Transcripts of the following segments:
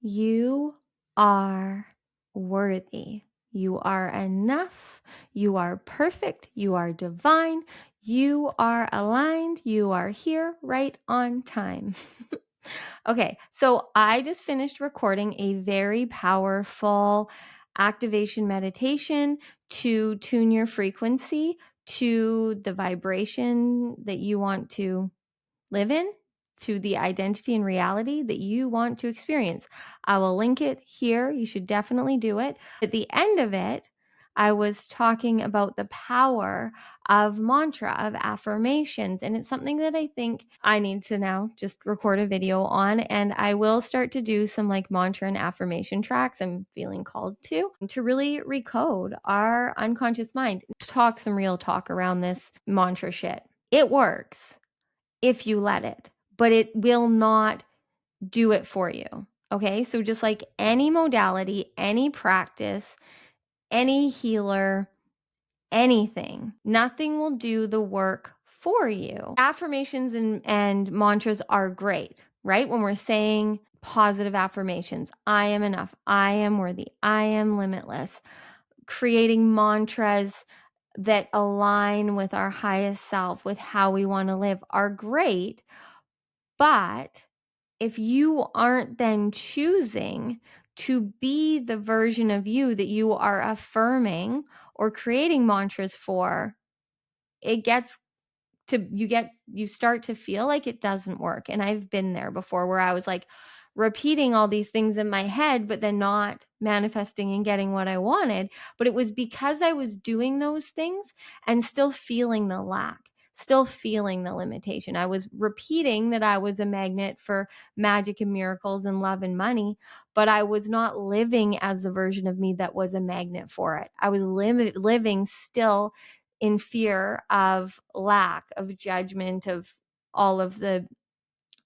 You are worthy. You are enough. You are perfect. You are divine. You are aligned. You are here right on time. Okay, so I just finished recording a very powerful activation meditation to tune your frequency to the vibration that you want to live in, to the identity and reality that you want to experience. I will link it here. You should definitely do it. At the end of it, I was talking about the power of mantra, of affirmations. And it's something that I think I need to now just record a video on. And I will start to do some like mantra and affirmation tracks. I'm feeling called to really recode our unconscious mind, talk some real talk around this mantra shit. It works if you let it, but it will not do it for you. Okay. So, just like any modality, any practice, any healer, anything, nothing will do the work for you. Affirmations and mantras are great, right? When we're saying positive affirmations, I am enough, I am worthy, I am limitless, creating mantras that align with our highest self, with how we want to live, are great. But if you aren't then choosing to be the version of you that you are affirming or creating mantras for, it gets to you start to feel like it doesn't work. And I've been there before where I was like repeating all these things in my head but then not manifesting and getting what I wanted, but it was because I was doing those things and still feeling the lack, still feeling the limitation. I was repeating that I was a magnet for magic and miracles and love and money, but I was not living as the version of me that was a magnet for it. I was living still in fear of lack, of judgment, of all of the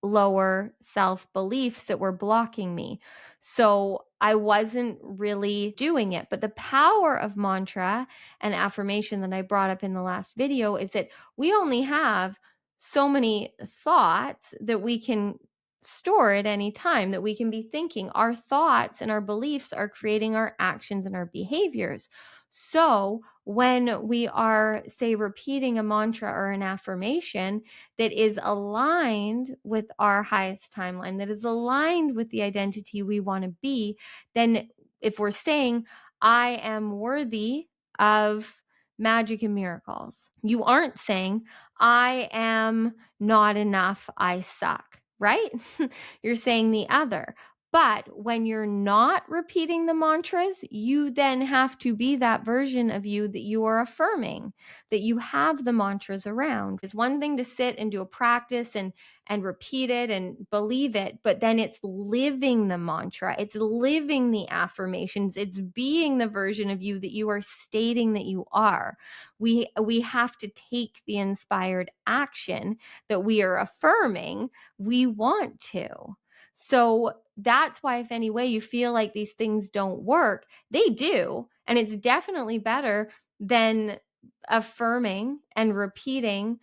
lower self beliefs that were blocking me. So I wasn't really doing it. But the power of mantra and affirmation that I brought up in the last video is that we only have so many thoughts that we can store at any time, that we can be thinking. Our thoughts and our beliefs are creating our actions and our behaviors. So when we are, say, repeating a mantra or an affirmation that is aligned with our highest timeline, that is aligned with the identity we want to be, then if we're saying, I am worthy of magic and miracles, you aren't saying, I am not enough, I suck, right? You're saying the other. But when you're not repeating the mantras, you then have to be that version of you that you are affirming, that you have the mantras around. It's one thing to sit and do a practice and repeat it and believe it, but then it's living the mantra, it's living the affirmations, it's being the version of you that you are stating that you are. We have to take the inspired action that we are affirming we want to. So that's why, if any way you feel like these things don't work, they do. And it's definitely better than affirming and repeating,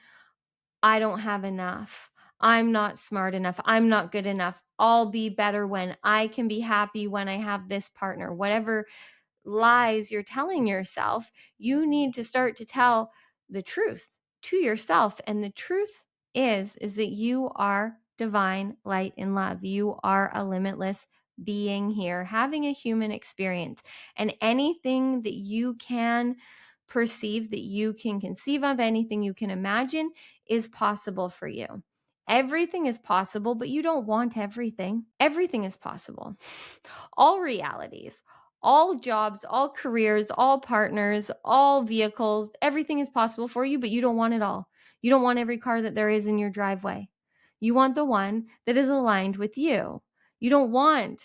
I don't have enough. I'm not smart enough. I'm not good enough. I'll be better when I can be happy when I have this partner. Whatever lies you're telling yourself, you need to start to tell the truth to yourself. And the truth is that you are divine light and love. You are a limitless being here, having a human experience. And anything that you can perceive, that you can conceive of, anything you can imagine is possible for you. Everything is possible, but you don't want everything. Everything is possible. All realities, all jobs, all careers, all partners, all vehicles, everything is possible for you, but you don't want it all. You don't want every car that there is in your driveway. You want the one that is aligned with you. You don't want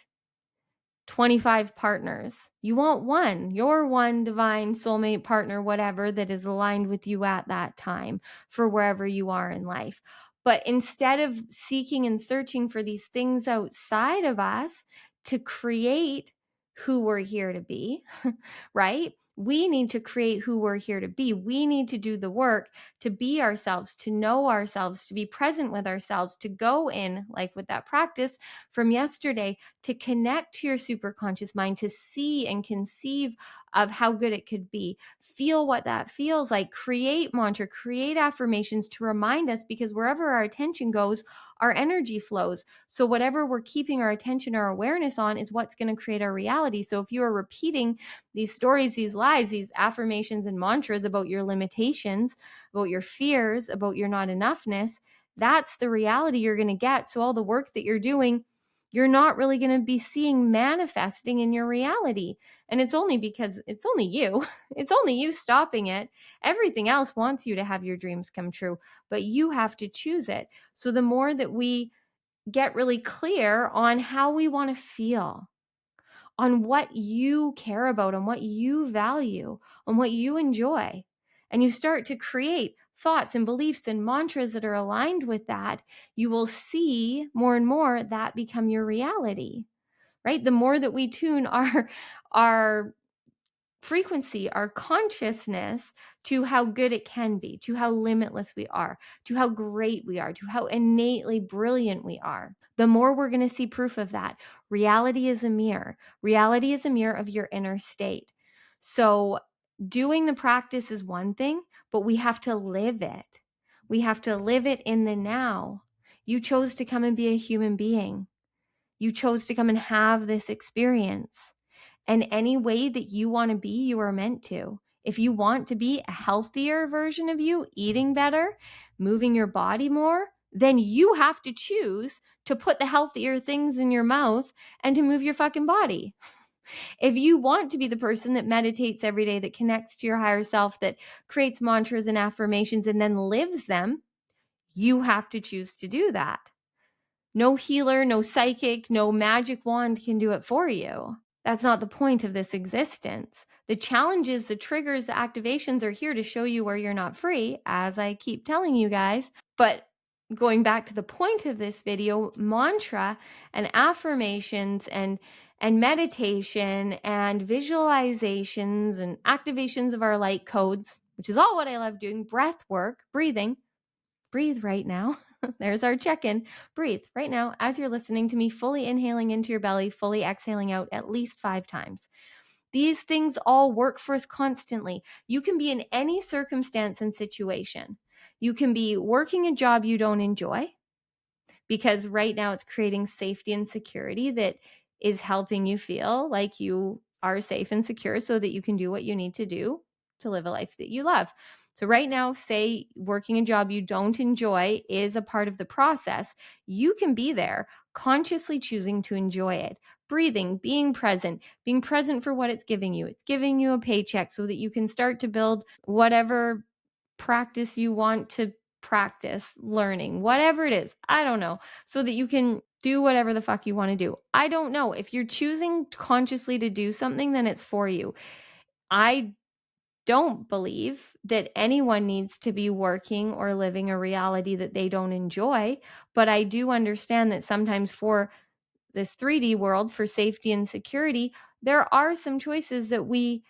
25 partners. You want one, your one divine soulmate partner, whatever, that is aligned with you at that time for wherever you are in life. But instead of seeking and searching for these things outside of us to create who we're here to be, right? We need to create who we're here to be. We need to do the work to be ourselves, to know ourselves, to be present with ourselves, to go in, like with that practice from yesterday, to connect to your superconscious mind, to see and conceive of how good it could be. Feel what that feels like. Create mantra, create affirmations to remind us, because wherever our attention goes, our energy flows. So whatever we're keeping our attention, our awareness on, is what's going to create our reality. So if you are repeating these stories, these lies, these affirmations and mantras about your limitations, about your fears, about your not enoughness, that's the reality you're going to get. So all the work that you're doing, you're not really going to be seeing manifesting in your reality. And it's only because it's only you. It's only you stopping it. Everything else wants you to have your dreams come true, but you have to choose it. So the more that we get really clear on how we want to feel, on what you care about, on what you value, on what you enjoy, and you start to create thoughts and beliefs and mantras that are aligned with that, you will see more and more that become your reality, right? The more that we tune our frequency, our consciousness to how good it can be, to how limitless we are, to how great we are, to how innately brilliant we are, the more we're going to see proof of that. Reality is a mirror. Reality is a mirror of your inner state. So doing the practice is one thing, but we have to live it. We have to live it in the now. You chose to come and be a human being. You chose to come and have this experience. And any way that you want to be, you are meant to. If you want to be a healthier version of you, eating better, moving your body more, then you have to choose to put the healthier things in your mouth and to move your fucking body. If you want to be the person that meditates every day, that connects to your higher self, that creates mantras and affirmations and then lives them, you have to choose to do that. No healer, no psychic, no magic wand can do it for you. That's not the point of this existence. The challenges, the triggers, the activations are here to show you where you're not free, as I keep telling you guys. But going back to the point of this video, mantra and affirmations and meditation and visualizations and activations of our light codes, which is all what I love doing, breath work, breathing. Breathe right now. There's our check-in. Breathe right now as you're listening to me, fully inhaling into your belly, fully exhaling out at least 5 times. These things all work for us constantly. You can be in any circumstance and situation. You can be working a job you don't enjoy, because right now it's creating safety and security that is helping you feel like you are safe and secure so that you can do what you need to do to live a life that you love. So right now, say working a job you don't enjoy is a part of the process. You can be there consciously choosing to enjoy it. Breathing, being present for what it's giving you. It's giving you a paycheck so that you can start to build whatever practice you want to practice, learning, whatever it is. I don't know. So that you can do whatever the fuck you want to do. I don't know. If you're choosing consciously to do something, then it's for you. I don't believe that anyone needs to be working or living a reality that they don't enjoy. But I do understand that sometimes for this 3D world, for safety and security, there are some choices that we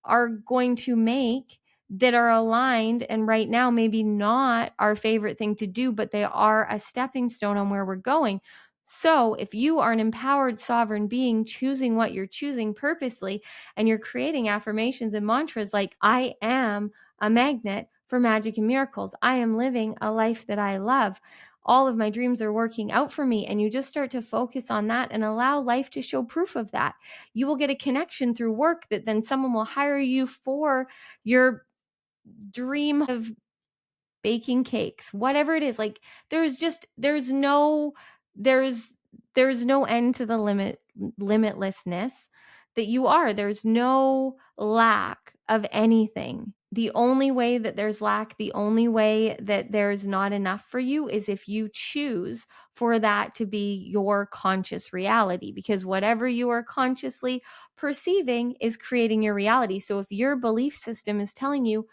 are going to make that are aligned, and right now maybe not our favorite thing to do, but they are a stepping stone on where we're going. So if you are an empowered sovereign being choosing what you're choosing purposely, and you're creating affirmations and mantras like, I am a magnet for magic and miracles, I am living a life that I love, all of my dreams are working out for me, and you just start to focus on that and allow life to show proof of that, you will get a connection through work that then someone will hire you for your dream of baking cakes, whatever it is. Like there's no end to the limitlessness that you are. There's no lack of anything. The only way that there's lack, the only way that there's not enough for you is if you choose for that to be your conscious reality, because whatever you are consciously perceiving is creating your reality. So if your belief system is telling you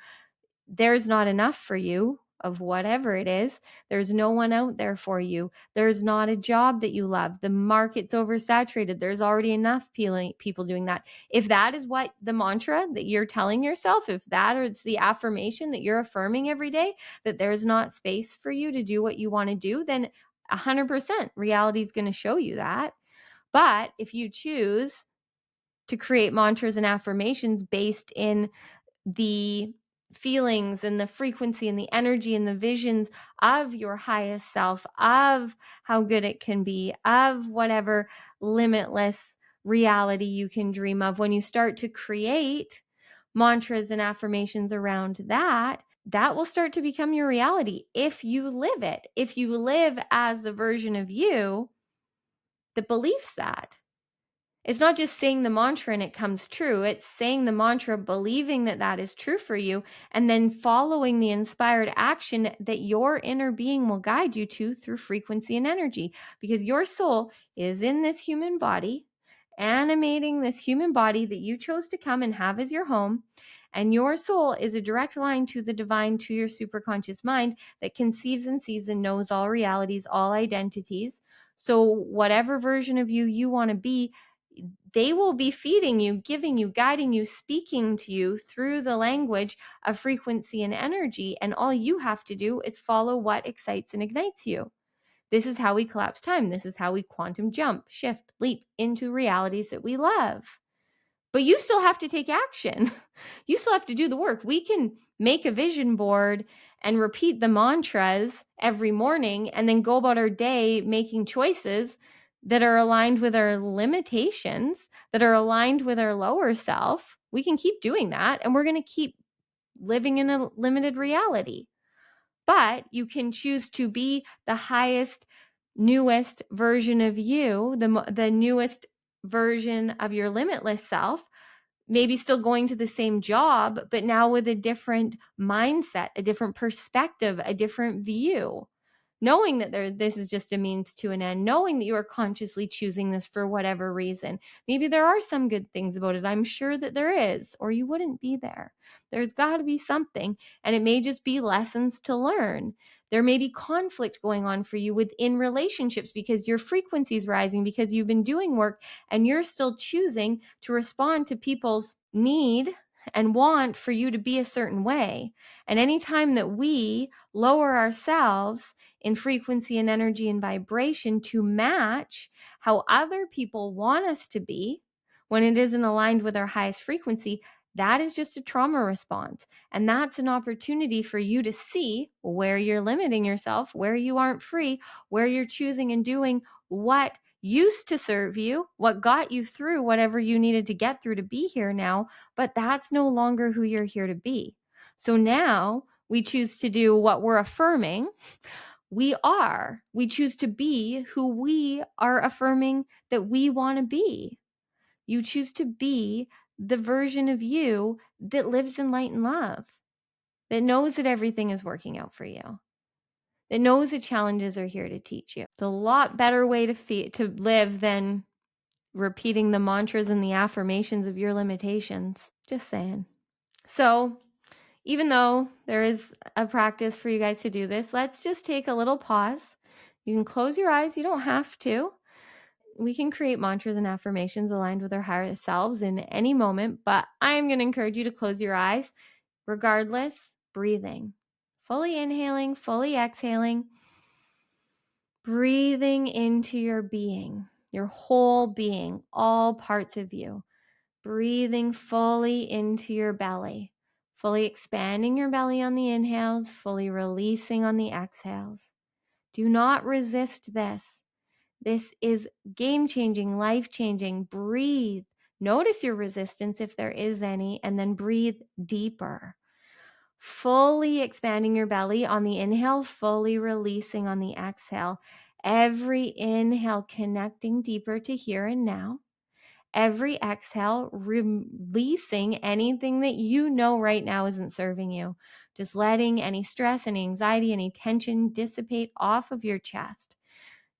there's not enough for you, of whatever it is. There's no one out there for you. There's not a job that you love. The market's oversaturated. There's already enough people doing that. If that is what the mantra that you're telling yourself, if that is the affirmation that you're affirming every day, that there's not space for you to do what you want to do, then 100% reality is going to show you that. But if you choose to create mantras and affirmations based in the feelings and the frequency and the energy and the visions of your highest self, of how good it can be, of whatever limitless reality you can dream of, when you start to create mantras and affirmations around that, that will start to become your reality if you live it. If you live as the version of you that believes that. It's not just saying the mantra and it comes true. It's saying the mantra, believing that that is true for you, and then following the inspired action that your inner being will guide you to through frequency and energy. Because your soul is in this human body, animating this human body that you chose to come and have as your home. And your soul is a direct line to the divine, to your superconscious mind that conceives and sees and knows all realities, all identities. So whatever version of you want to be, they will be feeding you, giving you, guiding you, speaking to you through the language of frequency and energy. And all you have to do is follow what excites and ignites you. This is how we collapse time. This is how we quantum jump, shift, leap into realities that we love. But you still have to take action. You still have to do the work. We can make a vision board and repeat the mantras every morning and then go about our day making choices that are aligned with our limitations, that are aligned with our lower self. We can keep doing that, and we're going to keep living in a limited reality. But you can choose to be the highest, newest version of you, the newest version of your limitless self, maybe still going to the same job, but now with a different mindset, a different perspective, a different view. Knowing that this is just a means to an end, knowing that you are consciously choosing this for whatever reason. Maybe there are some good things about it. I'm sure that there is, or you wouldn't be there. There's got to be something, and it may just be lessons to learn. There may be conflict going on for you within relationships because your frequency is rising, because you've been doing work and you're still choosing to respond to people's need and want for you to be a certain way. And anytime that we lower ourselves in frequency and energy and vibration to match how other people want us to be, when it isn't aligned with our highest frequency, that is just a trauma response. And that's an opportunity for you to see where you're limiting yourself, where you aren't free, where you're choosing and doing what used to serve you, what got you through whatever you needed to get through to be here now, but that's no longer who you're here to be. So now we choose to do what we're affirming. We choose to be who we are affirming that we want to be. You choose to be the version of you that lives in light and love, that knows that everything is working out for you, that knows that challenges are here to teach you. It's a lot better way to live than repeating the mantras and the affirmations of your limitations. Just saying. So, even though there is a practice for you guys to do this, let's just take a little pause. You can close your eyes. You don't have to. We can create mantras and affirmations aligned with our higher selves in any moment, but I'm going to encourage you to close your eyes. Regardless, breathing. Fully inhaling, fully exhaling. Breathing into your being, your whole being, all parts of you. Breathing fully into your belly, fully expanding your belly on the inhales, fully releasing on the exhales. Do not resist this. This is game-changing, life-changing. Breathe. Notice your resistance if there is any, and then breathe deeper. Fully expanding your belly on the inhale, fully releasing on the exhale. Every inhale connecting deeper to here and now. Every exhale, releasing anything that you know right now isn't serving you. Just letting any stress, any anxiety, any tension dissipate off of your chest.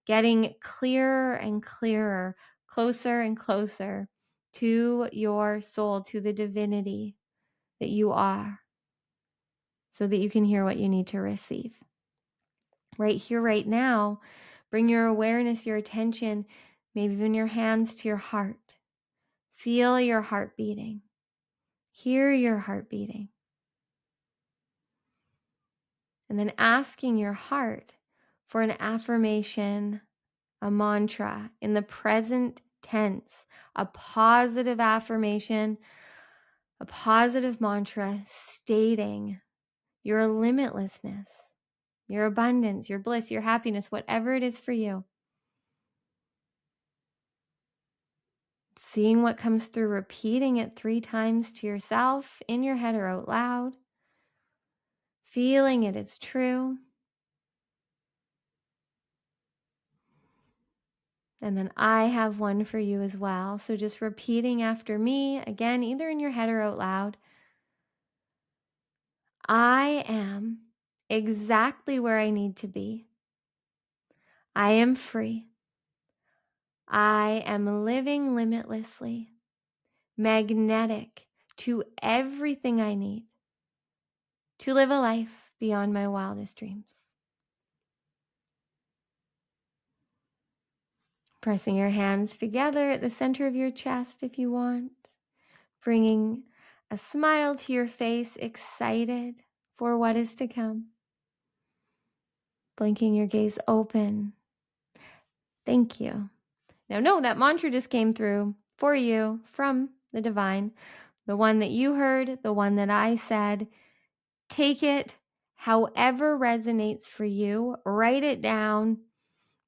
Getting clearer and clearer, closer and closer to your soul, to the divinity that you are. so that you can hear what you need to receive. Right here, right now, bring your awareness, your attention, maybe even your hands to your heart. Feel your heart beating. Hear your heart beating. And then asking your heart for an affirmation, a mantra in the present tense, a positive affirmation, a positive mantra stating your limitlessness, your abundance, your bliss, your happiness, whatever it is for you. Seeing what comes through, repeating it 3 times to yourself in your head or out loud, feeling it is true. And then I have one for you as well. So just repeating after me, again, either in your head or out loud. I am exactly where I need to be. I am free. I am living limitlessly, magnetic to everything I need to live a life beyond my wildest dreams. Pressing your hands together at the center of your chest if you want, bringing a smile to your face, excited for what is to come. Blinking your gaze open. Thank you. Now, know that mantra just came through for you from the divine, the one that you heard, the one that I said. Take it however resonates for you. Write it down.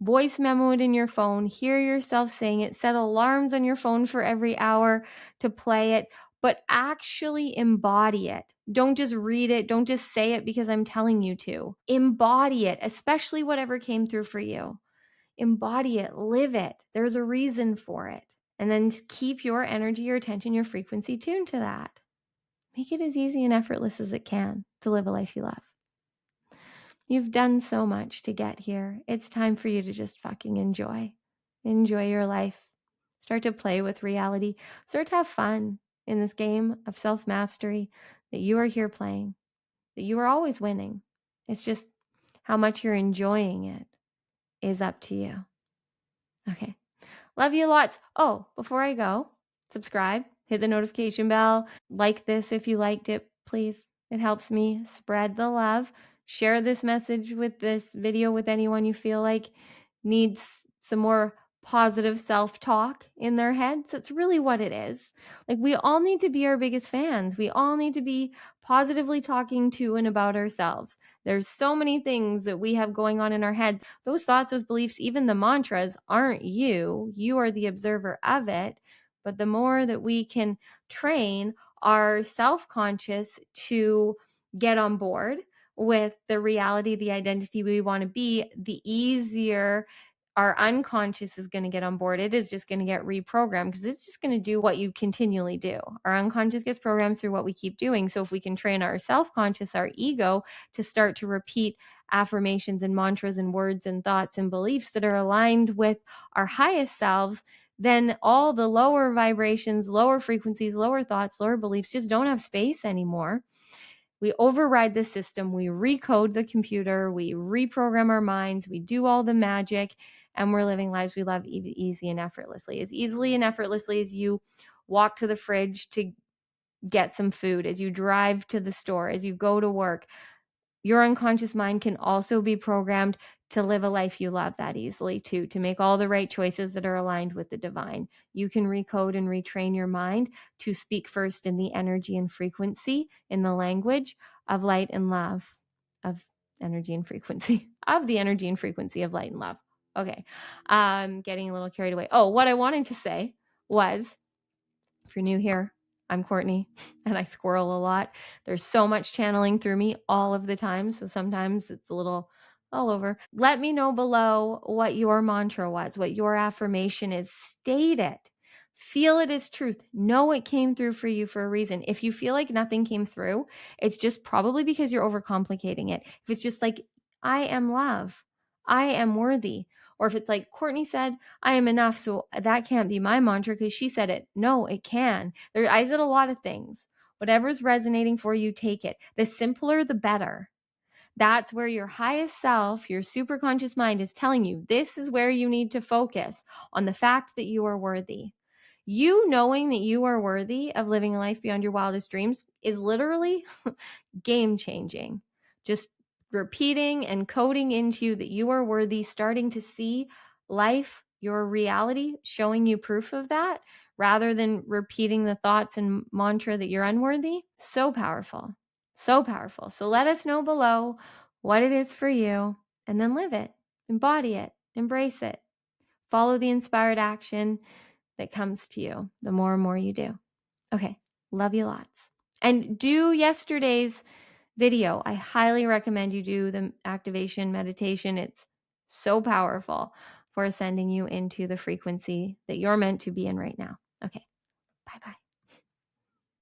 Voice memo it in your phone. Hear yourself saying it. Set alarms on your phone for every hour to play it, but actually embody it. Don't just read it. Don't just say it because I'm telling you to. Embody it, especially whatever came through for you. Embody it. Live it. There's a reason for it. And then keep your energy, your attention, your frequency tuned to that. Make it as easy and effortless as it can to live a life you love. You've done so much to get here. It's time for you to just fucking enjoy. Enjoy your life. Start to play with reality. Start to have fun in this game of self-mastery that you are here playing, that you are always winning. It's just how much you're enjoying it is up to you. Okay. Love you lots. Oh, before I go, subscribe, hit the notification bell, like this if you liked it, please. It helps me spread the love. Share this message with this video with anyone you feel like needs some more positive self-talk in their heads. That's really what it is. Like, we all need to be our biggest fans. We all need to be positively talking to and about ourselves. There's so many things that we have going on in our heads. Those thoughts, those beliefs, even the mantras aren't you. You are the observer of it. But the more that we can train our self-conscious to get on board with the reality, the identity we want to be, the easier our unconscious is going to get on board. It is just going to get reprogrammed because it's just going to do what you continually do. Our unconscious gets programmed through what we keep doing. So if we can train our self-conscious, our ego, to start to repeat affirmations and mantras and words and thoughts and beliefs that are aligned with our highest selves, then all the lower vibrations, lower frequencies, lower thoughts, lower beliefs just don't have space anymore. We override the system, we recode the computer, we reprogram our minds, we do all the magic, and we're living lives we love easy and effortlessly. As easily and effortlessly as you walk to the fridge to get some food, as you drive to the store, as you go to work. Your unconscious mind can also be programmed to live a life you love that easily too, to make all the right choices that are aligned with the divine. You can recode and retrain your mind to speak first in the energy and frequency, in the language of light and love, of energy and frequency, of the energy and frequency of light and love. Okay, getting a little carried away. Oh, what I wanted to say was, if you're new here, I'm Courtney and I squirrel a lot. There's so much channeling through me all of the time. So sometimes it's a little all over. Let me know below what your mantra was, what your affirmation is. State it. Feel it as truth. Know it came through for you for a reason. If you feel like nothing came through, it's just probably because you're overcomplicating it. If it's just like, I am love, I am worthy. Or if it's like Courtney said, I am enough, so that can't be my mantra because she said it. No, it can. I said a lot of things. Whatever's resonating for you, take it. The simpler, the better. That's where your highest self, your superconscious mind, is telling you this is where you need to focus on the fact that you are worthy. You knowing that you are worthy of living a life beyond your wildest dreams is literally game changing. Just repeating and coding into you that you are worthy, starting to see life, your reality, showing you proof of that rather than repeating the thoughts and mantra that you're unworthy. So powerful. So powerful. So let us know below what it is for you and then live it, embody it, embrace it. Follow the inspired action that comes to you the more and more you do. Okay, love you lots. And do yesterday's video. I highly recommend you do the activation meditation. It's so powerful for sending you into the frequency that you're meant to be in right now. Okay.